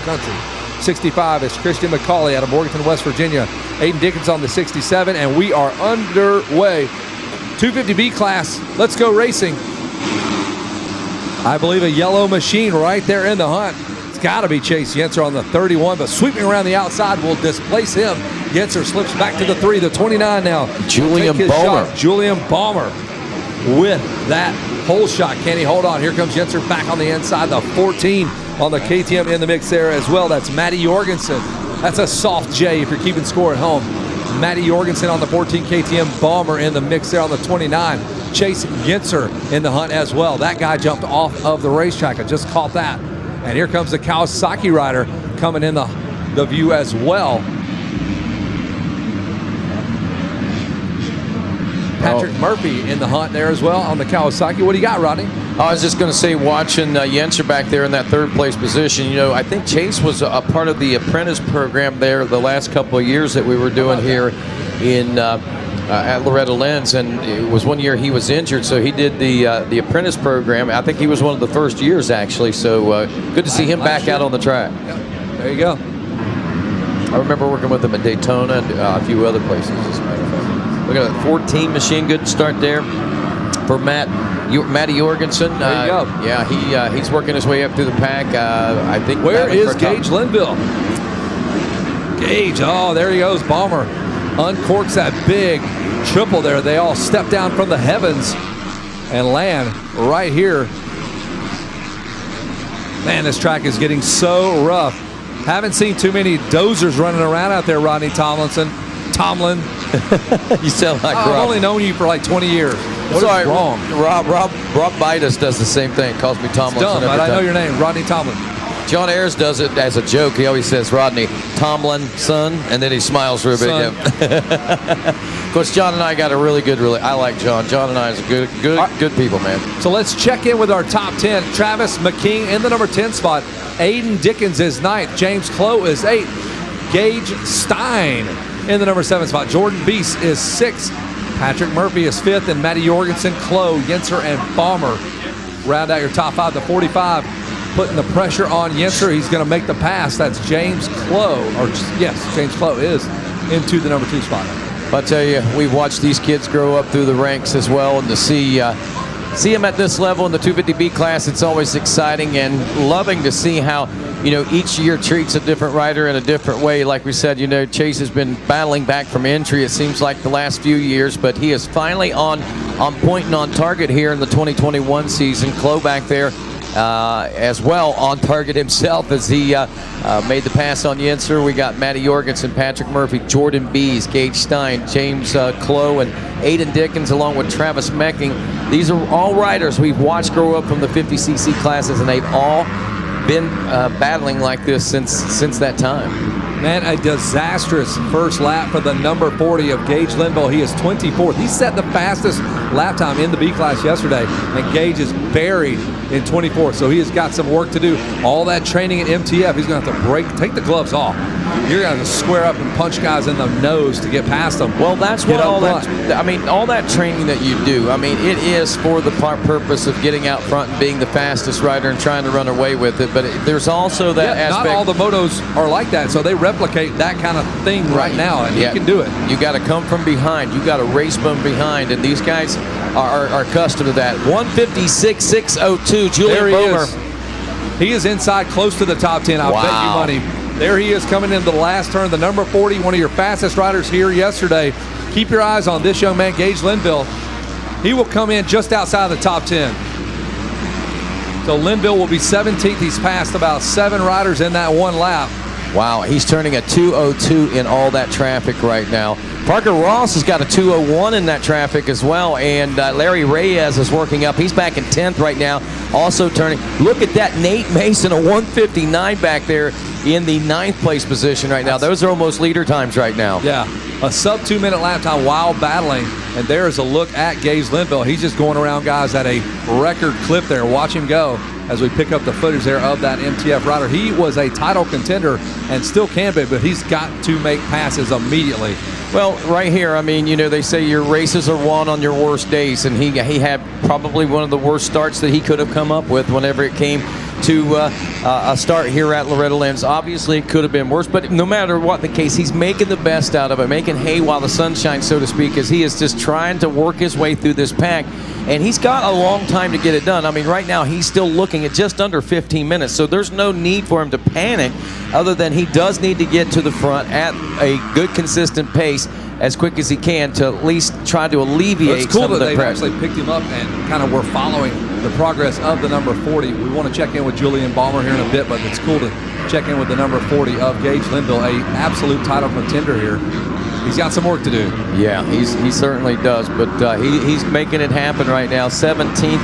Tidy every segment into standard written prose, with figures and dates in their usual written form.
country. 65 is Christian McCauley out of Morganton, West Virginia. Aiden Dickens on the 67, and we are underway. 250B class, let's go racing. I believe a yellow machine right there in the hunt. It's got to be Chase Yenser on the 31, but sweeping around the outside will displace him. Yenser slips back to the 3, the 29 now. Julian Balmer. Julian Balmer with that hole shot. Can he hold on? Here comes Yenser back on the inside, the 14 on the KTM in the mix there as well. That's Matty Jorgensen. That's a soft J if you're keeping score at home. Matty Jorgensen on the 14 KTM, Balmer in the mix there on the 29. Chase Yenser in the hunt as well. That guy jumped off of the racetrack. I just caught that. And here comes the Kawasaki rider coming in the view as well. Patrick Murphy in the hunt there as well on the Kawasaki. What do you got, Rodney? I was just going to say, watching Yenser back there in that third place position, you know, I think Chase was a part of the apprentice program there the last couple of years that we were doing here in at Loretta Lynn's, and it was one year he was injured, so he did the apprentice program. I think he was one of the first years, actually, so good to see him back out on the track. Yep. There you go. I remember working with him in Daytona and a few other places, as a matter of fact. Look at that 14 machine, good start there for Matty Jorgensen. There you go. Yeah, he's working his way up through the pack. I think. Where is Gage Linville? Gage, oh, there he goes. Balmer uncorks that big triple there. They all step down from the heavens and land right here. Man, this track is getting so rough. Haven't seen too many dozers running around out there, Rodney Tomlin. You sound like Rob. I've only known you for like 20 years. What is wrong? Rob Bidas does the same thing. Calls me Tomlinson. It's dumb, but I know your name, Rodney Tomlin. John Ayers does it as a joke. He always says Rodney Tomlinson, and then he smiles real big. Of course, John and I got a really good. I like John. John and I is good people, man. So let's check in with our top 10. Travis McKean in the number 10 spot. Aiden Dickens is 9th. James Clough is 8th. Gage Stein in the number 7 spot. Jordan Beast is 6th. Patrick Murphy is 5th, and Matty Jorgensen, Clough, Yenser, and Balmer round out your top 5. The 45, putting the pressure on Yenser. He's going to make the pass. That's James Clough. Or yes, James Clough is into the number 2 spot. I tell you, we've watched these kids grow up through the ranks as well, and to see them at this level in the 250B class, it's always exciting and loving to see how, you know, each year treats a different rider in a different way. Like we said, you know, Chase has been battling back from injury, it seems like, the last few years, but he is finally on point and on target here in the 2021 season. Clough back there as well on target himself as he made the pass on Yenser. We got Matty Jorgensen, Patrick Murphy, Jordan Bees, Gage Stein, James Clough, and Aiden Dickens, along with Travis Mecking. These are all riders we've watched grow up from the 50cc classes, and they've all been battling like this since that time. Man, a disastrous first lap for the number 40 of Gage Linville. He is 24th. He set the fastest lap time in the B class yesterday, and Gage is buried in 24th. So he has got some work to do. All that training at MTF, he's going to have to take the gloves off. You're going to have to square up and punch guys in the nose to get past them. Well, that's what all that training that you do, I mean, it is for the purpose of getting out front and being the fastest rider and trying to run away with it. But there's also that aspect. Not all the motos are like that, so they replicate that kind of thing right now, and he can do it. You got to come from behind. You got to race from behind, and these guys are accustomed to that. 156.602, Julian Balmer. He is inside close to the top 10. I'll bet you money. There he is coming into the last turn, the number 40, one of your fastest riders here yesterday. Keep your eyes on this young man, Gage Linville. He will come in just outside the top 10. So Linville will be 17th. He's passed about 7 riders in that one lap. Wow, he's turning a 2:02 in all that traffic right now. Parker Ross has got a 2:01 in that traffic as well, and Larry Reyes is working up. He's back in 10th right now, also turning. Look at that, Nate Mason, a 1:59 back there in the 9th place position right now. Those are almost leader times right now. Yeah, a sub 2-minute lap time while battling, and there is a look at Gage Linville. He's just going around guys at a record clip there. Watch him go as we pick up the footage there of that MTF rider. He was a title contender and still can be, but he's got to make passes immediately. Well, right here, I mean, you know, they say your races are won on your worst days, and he had probably one of the worst starts that he could have come up with whenever it came to a start here at Loretta Lynn's. Obviously, it could have been worse, but no matter what the case, he's making the best out of it, making hay while the sun shines, so to speak, as he is just trying to work his way through this pack. And he's got a long time to get it done. I mean, right now, he's still looking at just under 15 minutes, so there's no need for him to panic, other than he does need to get to the front at a good, consistent pace as quick as he can to at least try to alleviate some of the they pressure. actually picked him up and kind of were following the progress of the number 40. We want to check in with Julian Balmer here in a bit, but it's cool to check in with the number 40 of Gage Linville, a absolute title contender here. He's got some work to do. Yeah, he certainly does, but he's making it happen right now. 17th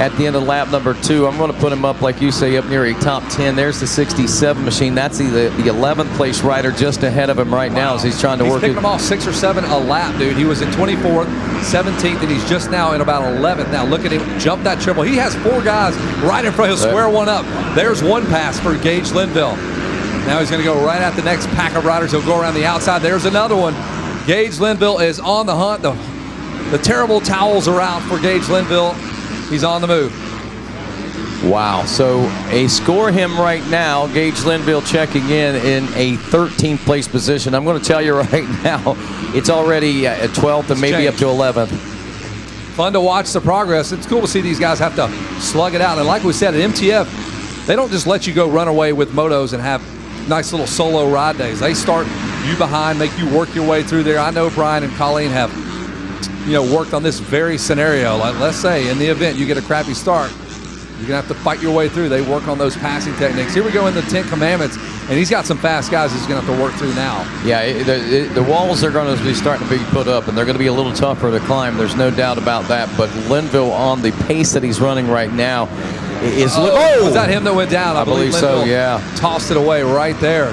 at the end of lap number 2. I'm going to put him up, like you say, up near a top 10. There's the 67 machine. That's the 11th place rider just ahead of him right now as he's trying to work it. He's picking them off 6 or 7 a lap, dude. He was in 24th, 17th, and he's just now in about 11th. Now look at him jump that triple. He has 4 guys right in front. He'll square one up. There's one pass for Gage Linville. Now he's going to go right at the next pack of riders. He'll go around the outside. There's another one. Gage Linville is on the hunt. The terrible towels are out for Gage Linville. He's on the move. Wow. So a score him right now, Gage Linville checking in a 13th place position. I'm going to tell you right now, it's already at 12th and maybe up to 11th. Fun to watch the progress. It's cool to see these guys have to slug it out. And like we said, at MTF, they don't just let you go run away with motos and have nice little solo ride days. They start you behind, make you work your way through there. I know Brian and Colleen have worked on this very scenario. Like, let's say in the event you get a crappy start, you're gonna have to fight your way through. They work on those passing techniques. Here we go in the 10 Commandments, and he's got some fast guys he's gonna have to work through now. Yeah, the walls are going to be starting to be put up, and they're going to be a little tougher to climb. There's no doubt about that. But Linville, on the pace that he's running right now, is. Was that him that went down? I believe so. Linville Yeah, tossed it away right there.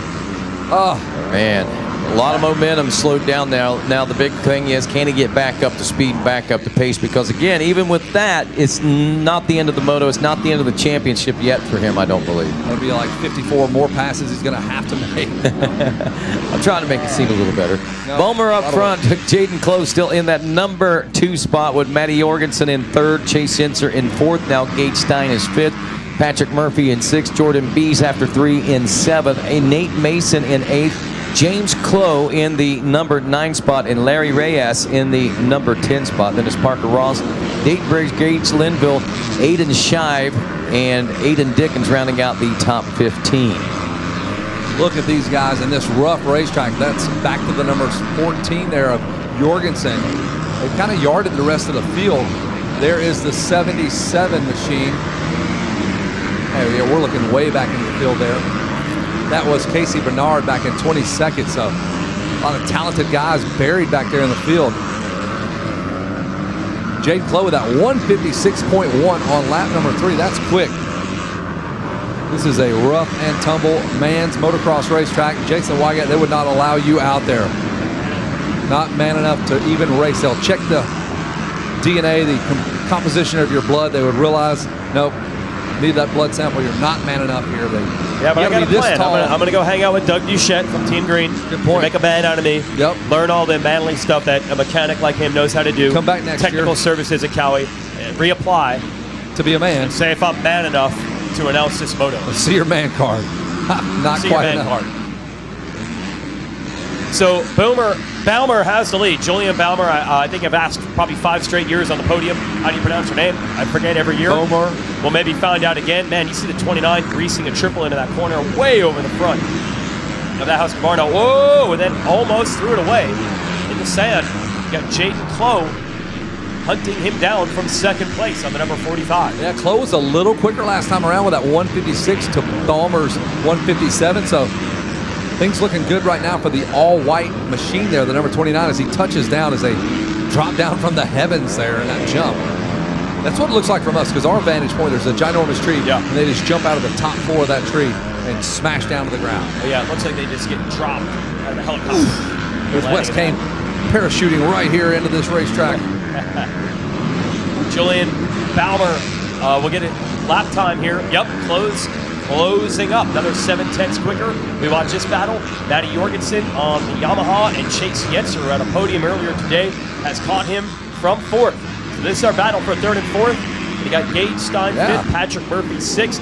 Oh man. A lot of momentum slowed down now. Now the big thing is, can he get back up to speed, back up to pace? Because again, even with that, it's not the end of the moto. It's not the end of the championship yet for him, I don't believe. It'll be like 54 more passes he's going to have to make. I'm trying to make it seem a little better. No, Bulmer up front. Jaden Close still in that number 2 spot with Matty Jorgensen in 3rd, Chase Yenser in 4th. Now Gage Stein is 5th. Patrick Murphy in 6th. Jordan Bees after 3 in 7th. Nate Mason in 8th. James Clough in the number 9 spot, and Larry Reyes in the number 10 spot. Then it's Parker Ross, Dayton Briggs, Gage Linville, Aiden Shive, and Aiden Dickens rounding out the top 15. Look at these guys in this rough racetrack. That's back to the number 14 there of Jorgensen. They've kind of yarded the rest of the field. There is the 77 machine. Hey, yeah, we're looking way back in the field there. That was Casey Bernard back in 22nd, so a lot of talented guys buried back there in the field. Jade Clough with that 156.1 on lap number 3. That's quick. This is a rough and tumble man's motocross racetrack. Jason Wygant, they would not allow you out there. Not man enough to even race. They'll check the DNA, the composition of your blood. They would realize, nope, need that blood sample. You're not man enough here. Yeah, but I got a plan. I'm going to go hang out with Doug Duchette from Team Green. Good point. Make a man out of me. Yep. Learn all the manly stuff that a mechanic like him knows how to do. Come back next Technical year. services at Cowie. And reapply. To be a man. And say if I'm man enough to announce this moto. Let's see your man card. Not see quite your man enough. card. So Balmer has the lead. Julian Balmer, I think I've asked probably 5 straight years on the podium. How do you pronounce your name? I forget every year. Balmer. We'll maybe find out again. Man, you see the 29 greasing a triple into that corner way over the front of that Husqvarna. Whoa, and then almost threw it away in the sand. You got Jaden Clough hunting him down from 2nd place on the number 45. Yeah, Clough was a little quicker last time around with that 156 to Balmer's 157, so things looking good right now for the all-white machine there, the number 29, as he touches down as they drop down from the heavens there in that jump. That's what it looks like from us, because our vantage point, there's a ginormous tree, and they just jump out of the top 4 of that tree and smash down to the ground. Oh, yeah, it looks like they just get dropped out of the helicopter. There's Wes Kane parachuting right here into this racetrack. Julian Balmer will get it lap time here. Yep, closing up. Another 7/10 quicker. We watched this battle. Matty Jorgensen on the Yamaha and Chase Yenser at a podium earlier today has caught him from 4th. So this is our battle for 3rd and 4th. We got Gage Stein 5th, Patrick Murphy 6th,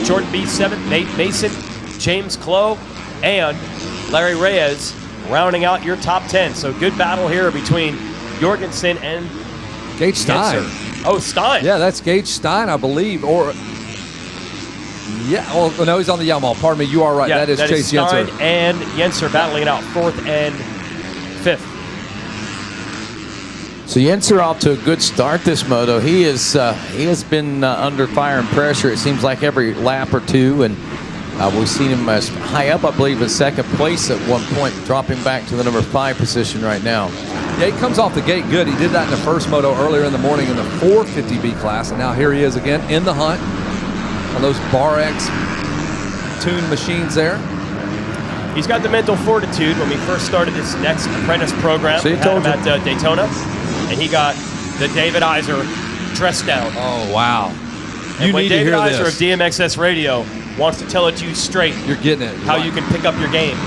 Jordan B. 7th, Nate Mason, James Clough, and Larry Reyes rounding out your top 10. So good battle here between Jorgensen and Gage Stein. Yenser. Oh, Stein. Yeah, that's Gage Stein, I believe. Or, yeah, oh, no, he's on the Yamaha. Pardon me, you are right. Yeah, that is Chase Stein Yenser. and Yenser battling it out 4th and 5th. So Yenser off to a good start this moto. He has been under fire and pressure. It seems like every lap or two, and we've seen him as high up, I believe, in second place at one point, dropping back to the number 5 position right now. Yeah, he comes off the gate good. He did that in the first moto earlier in the morning in the 450B class, and now here he is again in the hunt on those Bar X tuned machines there. He's got the mental fortitude. When we first started this next apprentice program, See, we had him at Daytona, and he got the David Iser dress down. Oh, wow. And You when need to David hear Iser this. of DMXS Radio wants to tell it to you straight, You're getting it. how you can pick up your game,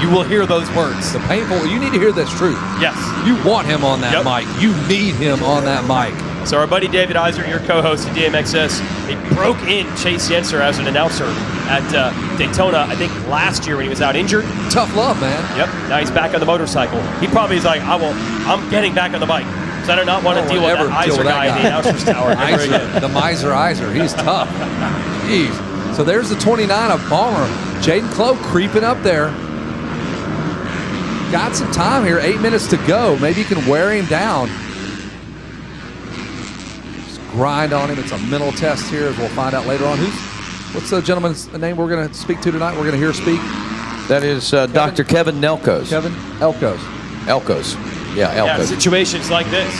you will hear those words. The painful, you need to hear this truth. Yes. You want him on that Yep. mic. You need him on that mic. So our buddy David Iser, your co-host at DMXS, he broke in Chase Yenser as an announcer at Daytona, I think last year when he was out injured. Tough love, man. Yep. Now he's back on the motorcycle. He probably is like, I'm getting back on the bike. So I do not want to deal with Ever that deal Iser with that guy in the announcer's tower ever Iser, again. the miser Iser. He's tough. Jeez. So there's the 29 of Balmer. Jaden Clough creeping up there. Got some time here. 8 minutes to go. Maybe you can wear him down. Just grind on him. It's a mental test here, as we'll find out later on. What's the gentleman's name we're going to speak to tonight? We're going to hear speak. That is Dr. Kevin Nelkos. Kevin Elkos. Elkos. Yeah, Yeah, Elkos. situations like this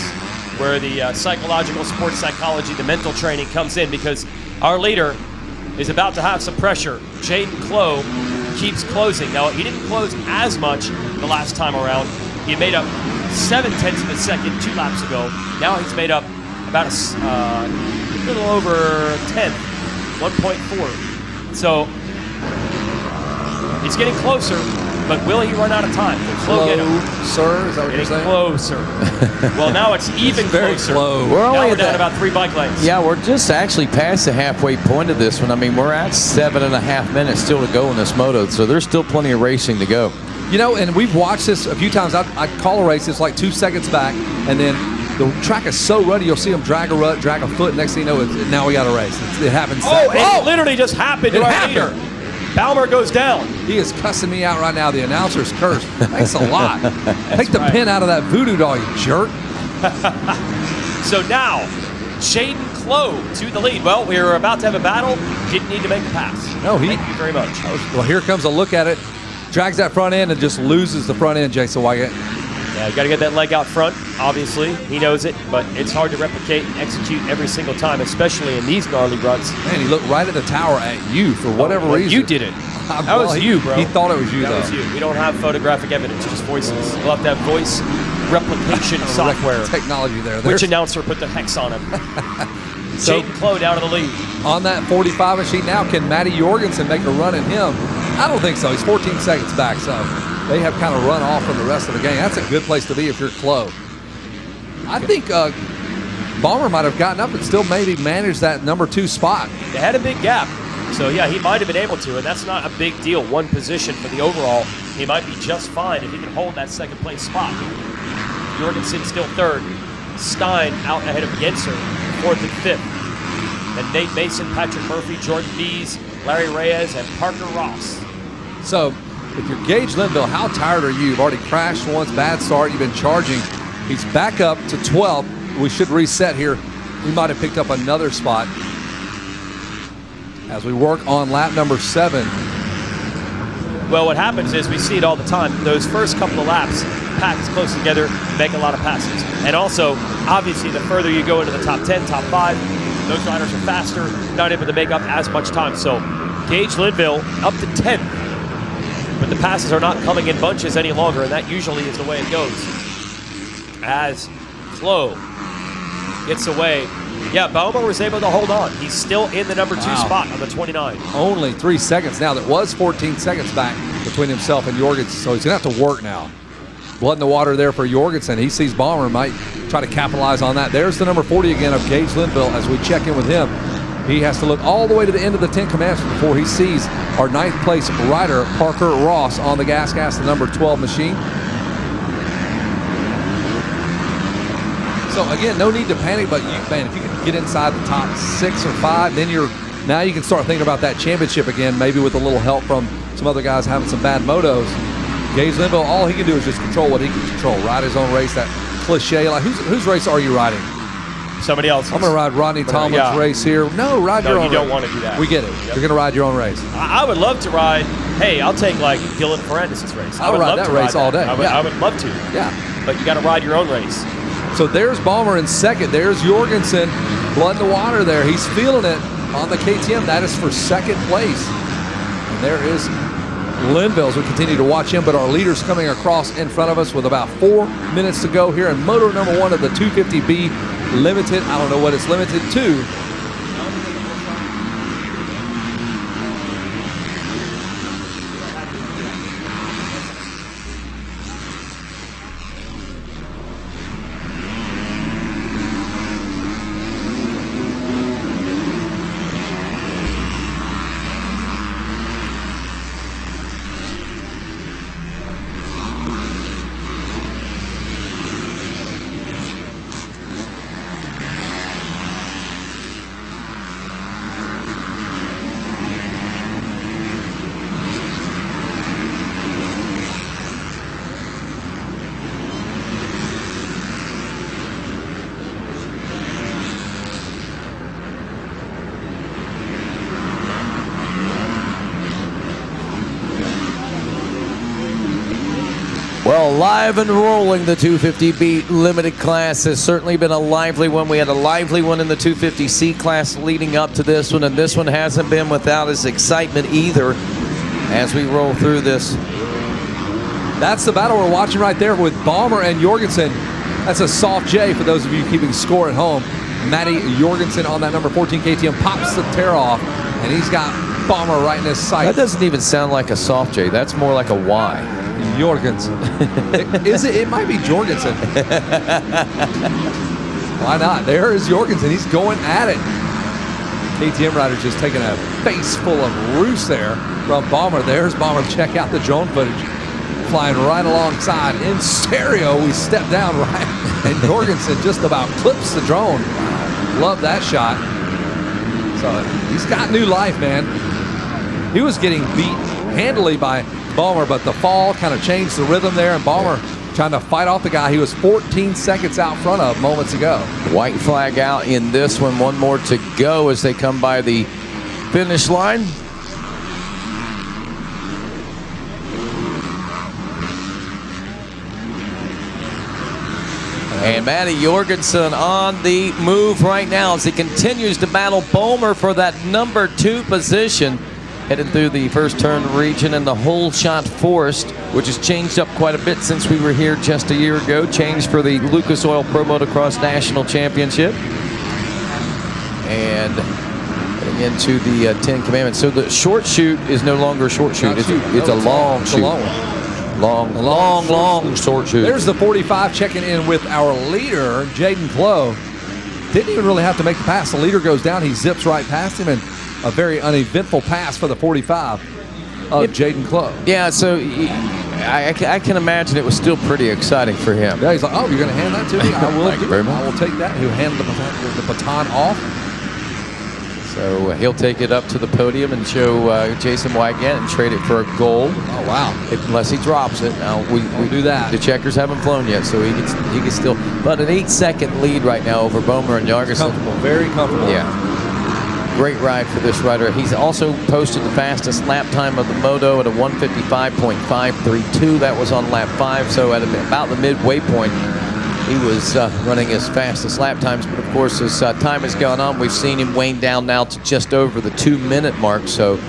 where the psychological sports psychology, the mental training comes in because our leader is about to have some pressure. Jaden Clough keeps closing. Now, he didn't close as much the last time around. He made up 0.7 of a second 2 laps ago. Now he's made up about a little over 10th, 1.4. So he's getting closer, but will he run out of time? Will Clough get him? Sir, is that what you're Getting saying? closer. Well, now it's even Very closer. close. We're Now only we're at down that. about 3 bike lanes. Yeah, we're just actually past the halfway point of this one. I mean, we're at 7.5 minutes still to go in this moto, so there's still plenty of racing to go. You know, and we've watched this a few times. I'd call a race, it's like 2 seconds back, and then the track is so ruddy, you'll see them drag a rut, drag a foot. Next thing you know, now we got a race. It happens. It literally just happened It to our happened. leader. Balmer goes down. He is cussing me out right now. The announcer's curse. Thanks a lot. Take the right. pin out of that voodoo doll, you jerk. So now, Jaden Clough to the lead. Well, we were about to have a battle. Didn't need to make the pass. No, Thank you very much. Well, here comes a look at it. Drags that front end and just loses the front end, Jason Wygant. Yeah, you got to get that leg out front, obviously. He knows it, but it's hard to replicate and execute every single time, especially in these gnarly ruts. Man, he looked right at the tower at you for whatever reason. You did it. That was you, bro. He thought it was you, That though. was you. We don't have photographic evidence, just voices. We'll have to have voice replication software. Technology there. Which There's- announcer put the hex on him? So- Jaden Clough down to the lead. on that 45 machine now, can Matty Jorgensen make a run at him? I don't think so. He's 14 seconds back, so they have kind of run off from the rest of the game. That's a good place to be if you're Clough. I think Balmer might have gotten up and still maybe managed that number 2 spot. They had a big gap. So, yeah, he might have been able to, and that's not a big deal. 1 position for the overall. He might be just fine if he can hold that second place spot. Jorgensen still 3rd. Stein out ahead of Yenser, 4th and 5th. Then Nate Mason, Patrick Murphy, Jordan Dees, Larry Reyes, and Parker Ross. So if you're Gage Linville, how tired are you? You've already crashed once, bad start, you've been charging. He's back up to 12th. We should reset here. We might have picked up another spot as we work on lap number 7. Well, what happens is we see it all the time. Those first couple of laps, packed close together, make a lot of passes. And also, obviously, the further you go into the top 10, top 5, those riders are faster, not able to make up as much time. So Gage Linville up to 10th. But the passes are not coming in bunches any longer, and that usually is the way it goes. As Clough gets away. Yeah, Balmer was able to hold on. He's still in the number 2 spot on the 29. Only 3 seconds now. That was 14 seconds back between himself and Jorgensen, so he's going to have to work now. Blood in the water there for Jorgensen. He sees Balmer, might try to capitalize on that. There's the number 40 again of Gage Linville as we check in with him. He has to look all the way to the end of the 10 Commandments before he sees our 9th place rider, Parker Ross, on the gas, the number 12 machine. So again, no need to panic, but man, if you can get inside the top 6 or 5, then now you can start thinking about that championship again, maybe with a little help from some other guys having some bad motos. Gage Linville, all he can do is just control what he can control, ride his own race, that cliche. Like, whose race are you riding? Somebody else. I'm going to ride Rodney Tomlin's race here. No, ride your own race. You don't want to do that. We get it. Yep. You're going to ride your own race. I would love to ride, hey, I'll take like Dylan Ferrandis' race. I would ride that race all day. I would love to. Yeah. But you got to ride your own race. So there's Balmer in second. There's Jorgensen. Blood in the water there. He's feeling it on the KTM. That is for second place. And there is Linville as we continue to watch him, but our leader's coming across in front of us with about 4 minutes to go here in moto number 1 of the 250B Limited. I don't know what it's limited to. Well, live and rolling, the 250B limited class has certainly been a lively one. We had a lively one in the 250C class leading up to this one, and this one hasn't been without its excitement either as we roll through this. That's the battle we're watching right there with Balmer and Jorgensen. That's a soft J for those of you keeping score at home. Matty Jorgensen on that number 14 KTM pops the tear off, and he's got Balmer right in his sight. That doesn't even sound like a soft J. That's more like a Y. Jorgensen. Is it? It might be Jorgensen. Why not? There is Jorgensen. He's going at it. KTM rider just taking a face full of roost there from Balmer. There's Balmer. Check out the drone footage. Flying right alongside in stereo. We step down right, and Jorgensen just about clips the drone. Love that shot. So he's got new life, man. He was getting beat handily by Balmer, but the fall kind of changed the rhythm there, and Balmer trying to fight off the guy he was 14 seconds out front of moments ago. White flag out in this one. One more to go as they come by the finish line. And Matty Jorgensen on the move right now as he continues to battle Balmer for that number 2 position. Headed through the first turn region in the whole shot forest, which has changed up quite a bit since we were here just a year ago. Changed for the Lucas Oil Pro Motocross National Championship. And heading into the 10 Commandments. So the short shoot is no longer a short shoot. It's a long shoot. Long short shoot. There's the 45 checking in with our leader, Jaden Clough. Didn't even really have to make the pass. The leader goes down. He zips right past him, and a very uneventful pass for the 45 of Jaden Clough. Yeah, so I can imagine it was still pretty exciting for him. Yeah, he's like, oh, you're going to hand that to me? I will. Thank you very much. I will take that. He'll hand the baton off. So he'll take it up to the podium and show Jason Wygant and trade it for a gold. Oh, wow. Unless he drops it. Now, we do that. The checkers haven't flown yet, so he can still. But an 8-second lead right now over Balmer and Jorgensen. Comfortable, very comfortable. Yeah. Great ride for this rider. He's also posted the fastest lap time of the Moto at a 1:55.532. That was on lap 5, so at about the midway point, he was running his fastest lap times. But of course, as time has gone on, we've seen him wane down now to just over the 2-minute mark. So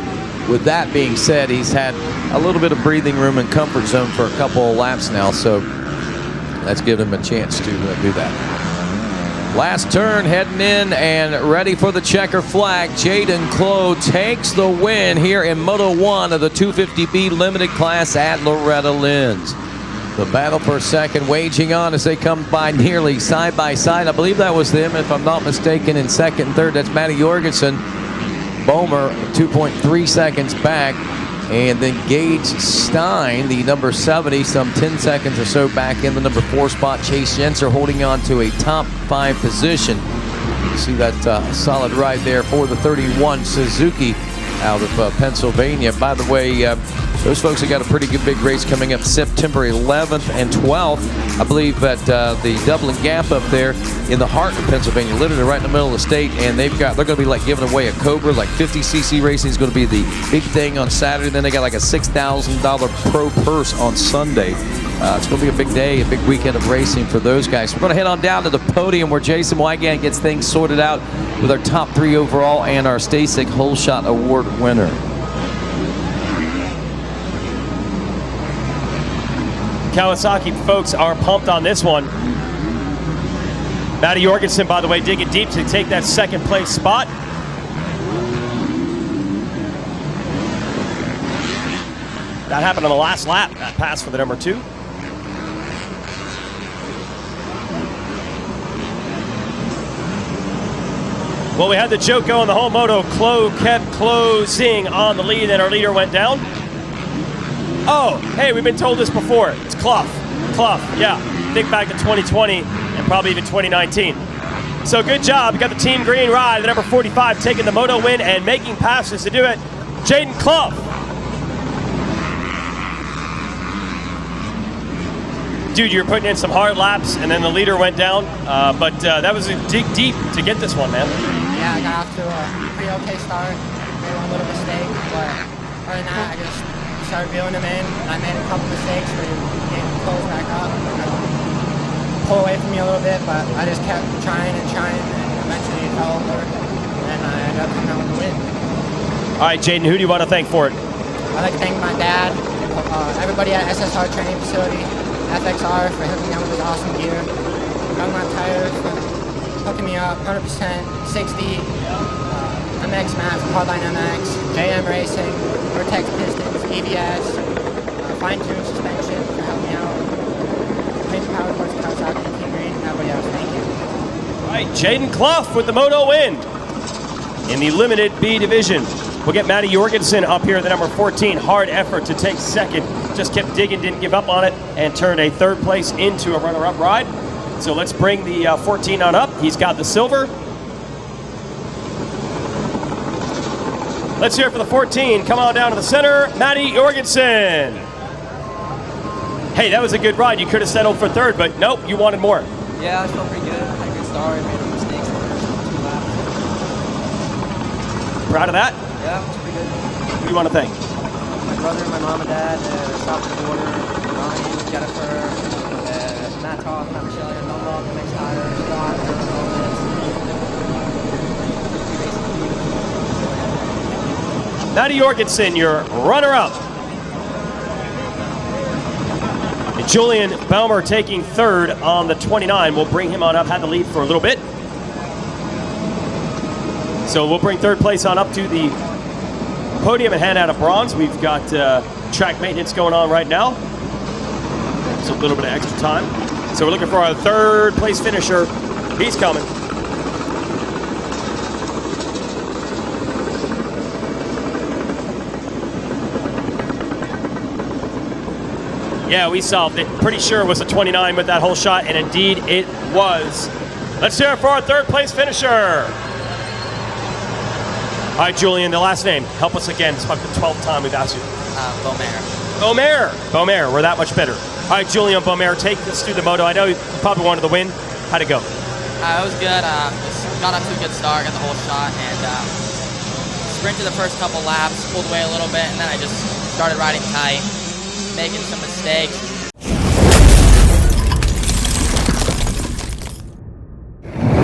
with that being said, he's had a little bit of breathing room and comfort zone for a couple of laps now. So let's give him a chance to do that. Last turn heading in and ready for the checker flag. Jaden Clough takes the win here in Moto 1 of the 250B limited class at Loretta Lynn's. The battle for second waging on as they come by nearly side by side. I believe that was them, if I'm not mistaken, in second and third. That's Matty Jorgensen. Bomer 2.3 seconds back. And then Gage Stein, the number 70, some 10 seconds or so back in the number 4 spot. Chase Yenser holding on to a top 5 position. You see that solid ride there for the 31 Suzuki out of Pennsylvania. By the way, those folks have got a pretty good big race coming up September 11th and 12th. I believe at the Dublin Gap up there in the heart of Pennsylvania, literally right in the middle of the state, and they're going to be like giving away a Cobra, like 50cc racing is going to be the big thing on Saturday. Then they got like a $6,000 pro purse on Sunday. It's going to be a big day, a big weekend of racing for those guys. We're going to head on down to the podium where Jason Wygant gets things sorted out with our top 3 overall and our Stasic Hole Shot Award winner. Kawasaki folks are pumped on this one. Matty Jorgensen, by the way, digging deep to take that second place spot. That happened on the last lap, that pass for the number 2. Well, we had the joke going the whole moto. Clo kept closing on the lead, and our leader went down. Oh, hey, we've been told this before. It's Clough, yeah. Think back to 2020 and probably even 2019. So good job. We got the Team Green ride, the number 45, taking the moto win and making passes to do it. Jaden Clough. Dude, you're putting in some hard laps, and then the leader went down. But that was a dig deep to get this one, man. Yeah, I got off to a pretty okay start. Made one little mistake, but other than that, I just started reeling them in. I made a couple mistakes where getting closed back up. Pull away from me a little bit, but I just kept trying, and eventually it fell over. And I ended up coming out with the win. All right, Jaden, who do you want to thank for it? I'd like to thank my dad, everybody at SSR Training Facility, FXR for hooking me up with this awesome gear, Young Lap Tires for hooking me up, 100%, 60, MX Maps, Hardline MX, JM Racing, Vertex Pistons, EBS, fine-tuned suspension for helping me out, Painted Power Sports, Kawasaki, Team Green, and everybody else, thank you. All right, Jaden Clough with the moto win in the Limited B division. We'll get Matty Jorgensen up here at the number 14. Hard effort to take second. Just kept digging, didn't give up on it, and turned a third place into a runner-up ride. So let's bring the 14 on up. He's got the silver. Let's hear it for the 14. Come on down to the center, Matty Jorgensen. Hey, that was a good ride. You could have settled for third, but nope, you wanted more. Yeah, I felt pretty good. Had a good start. Made some mistakes in the first 2 laps. Proud of that? Yeah, it's pretty good. Who do you want to thank? My brother, my mom and dad, South Border, Ronnie, Jennifer, Matt Toth, Matt Michelle, Dunlop, MX Tire, Scott, Matty Jorgensen, your runner-up. Julian Baumer taking third on the 29. We'll bring him on up, had the lead for a little bit. So we'll bring third place on up to the podium and hand out a bronze. We've got track maintenance going on right now. So a little bit of extra time. So we're looking for our third place finisher. He's coming. Yeah, we solved it. Pretty sure it was a 29 with that whole shot, and indeed it was. Let's hear it for our third place finisher. All right, Julian, the last name. Help us again. It's about the 12th time we've asked you. Beaumer. We're that much better. All right, Julian Beaumer, take us through the moto. I know you probably wanted the win. How'd it go? It was good. Just got up to a good start, got the whole shot, and sprinted the first couple laps, pulled away a little bit, and then I just started riding tight, making some mistakes.